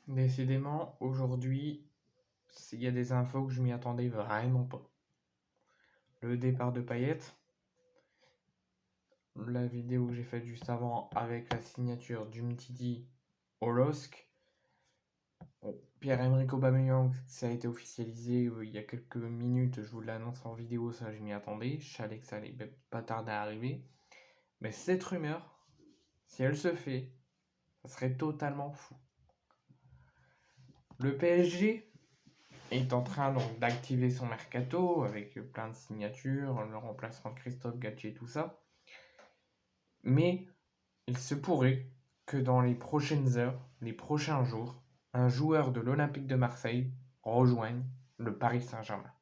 Décidément, aujourd'hui, il y a des infos que je m'y attendais vraiment pas. Le départ de Payet, la vidéo que j'ai faite juste avant avec la signature d'Umtiti au LOSC. Bon, Pierre-Emerick Aubameyang, ça a été officialisé il y a quelques minutes, je vous l'annonce en vidéo, ça je m'y attendais, je savais que ça allait pas tarder à arriver. Mais cette rumeur, si elle se fait, ça serait totalement fou. Le PSG est en train donc d'activer son mercato avec plein de signatures, le remplacement de Christophe Galtier, tout ça. Mais il se pourrait que dans les prochaines heures, les prochains jours, un joueur de l'Olympique de Marseille rejoigne le Paris Saint-Germain.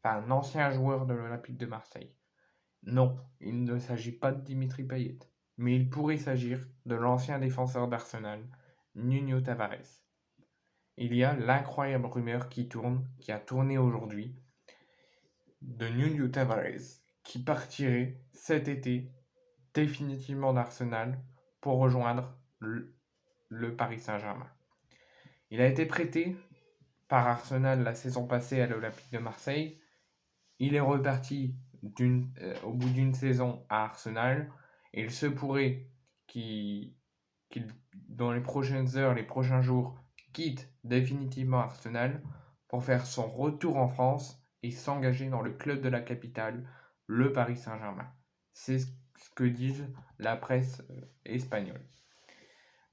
Enfin, un ancien joueur de l'Olympique de Marseille. Non, il ne s'agit pas de Dimitri Payet, mais il pourrait s'agir de l'ancien défenseur d'Arsenal, Nuno Tavares. Il y a l'incroyable rumeur qui a tourné aujourd'hui, de Nuno Tavares qui partirait cet été définitivement d'Arsenal pour rejoindre le Paris Saint-Germain. Il a été prêté par Arsenal la saison passée à l'Olympique de Marseille. Il est reparti au bout d'une saison à Arsenal. Et il se pourrait qu'il, dans les prochaines heures, les prochains jours, quitte définitivement Arsenal pour faire son retour en France et s'engager dans le club de la capitale, le Paris Saint-Germain. C'est ce que disent la presse espagnole.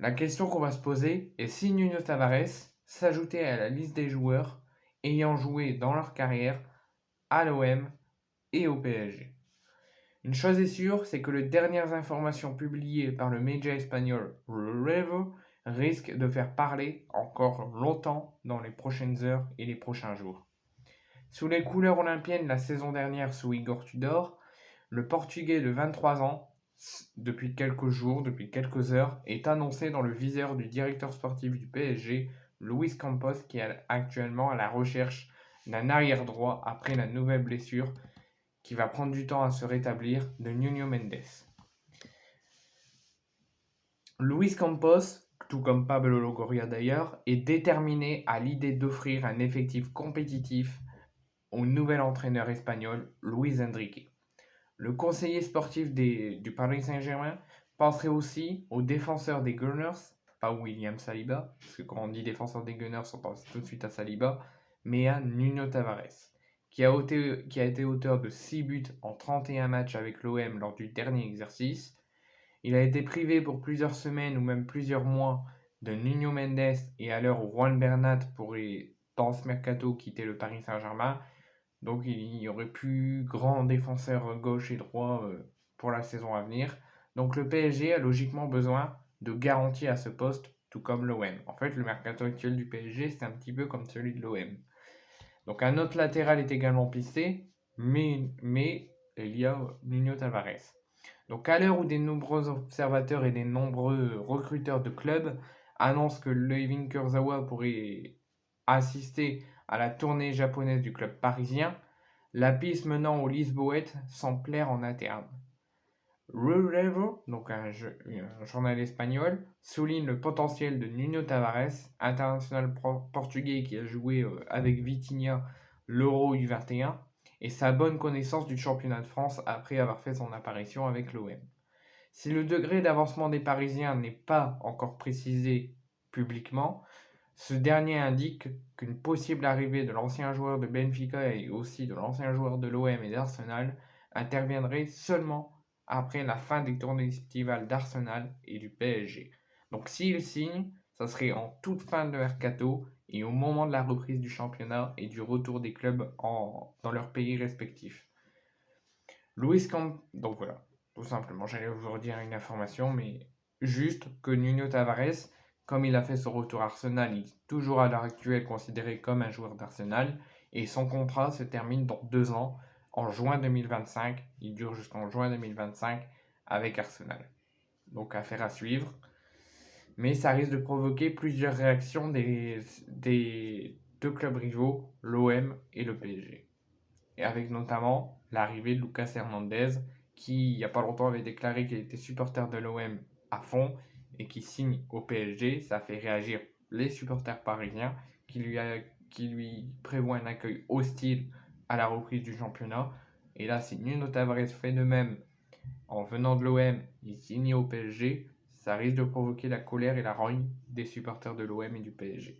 La question qu'on va se poser est si Nuno Tavares s'ajoutait à la liste des joueurs ayant joué dans leur carrière à l'OM et au PSG. Une chose est sûre, c'est que les dernières informations publiées par le média espagnol Revo risquent de faire parler encore longtemps dans les prochaines heures et les prochains jours. Sous les couleurs olympiennes la saison dernière sous Igor Tudor, le Portugais de 23 ans, depuis quelques jours, depuis quelques heures, est annoncé dans le viseur du directeur sportif du PSG, Luis Campos, qui est actuellement à la recherche d'un arrière droit après la nouvelle blessure qui va prendre du temps à se rétablir de Nuno Mendes. Luis Campos, tout comme Pablo Longoria d'ailleurs, est déterminé à l'idée d'offrir un effectif compétitif au nouvel entraîneur espagnol Luis Enrique. Le conseiller sportif du Paris Saint-Germain penserait aussi au défenseur des Gunners, pas William Saliba, parce que quand on dit défenseur des Gunners, on pense tout de suite à Saliba, mais à Nuno Tavares, qui a été auteur de 6 buts en 31 matchs avec l'OM lors du dernier exercice. Il a été privé pour plusieurs semaines ou même plusieurs mois de Nuno Mendes et à l'heure où Juan Bernat pourrait, dans ce mercato, quitter le Paris Saint-Germain. Donc il y aurait plus grand défenseur gauche et droit pour la saison à venir. Donc le PSG a logiquement besoin de garanties à ce poste, tout comme l'OM. En fait, le mercato actuel du PSG, c'est un petit peu comme celui de l'OM. Donc un autre latéral est également pisté, mais il y a Nuno Tavares. Donc à l'heure où des nombreux observateurs et des nombreux recruteurs de clubs annoncent que Layvin Kurzawa pourrait assister à la tournée japonaise du club parisien, la piste menant au Lisboète semble plaire en interne. Revo, donc un journal espagnol, souligne le potentiel de Nuno Tavares, international portugais qui a joué avec Vitinha l'Euro U21, et sa bonne connaissance du championnat de France après avoir fait son apparition avec l'OM. Si le degré d'avancement des Parisiens n'est pas encore précisé publiquement, ce dernier indique qu'une possible arrivée de l'ancien joueur de Benfica et aussi de l'ancien joueur de l'OM et d'Arsenal interviendrait seulement après la fin des tournées estivales d'Arsenal et du PSG. Donc s'il signe, ça serait en toute fin de mercato et au moment de la reprise du championnat et du retour des clubs dans leurs pays respectifs. Donc voilà, tout simplement, j'allais vous redire une information, mais juste que Nuno Tavares, comme il a fait son retour à Arsenal, il est toujours à l'heure actuelle considéré comme un joueur d'Arsenal, et son contrat se termine dans 2 ans, en juin 2025. Il dure jusqu'en juin 2025 avec Arsenal. Donc affaire à suivre. Mais ça risque de provoquer plusieurs réactions des deux clubs rivaux, l'OM et le PSG. Et avec notamment l'arrivée de Lucas Hernandez, qui il n'y a pas longtemps avait déclaré qu'il était supporter de l'OM à fond et qui signe au PSG. Ça fait réagir les supporters parisiens qui lui prévoient un accueil hostile à la reprise du championnat. Et là, si Nuno Tavares fait de même en venant de l'OM et signé au PSG, ça risque de provoquer la colère et la rogne des supporters de l'OM et du PSG.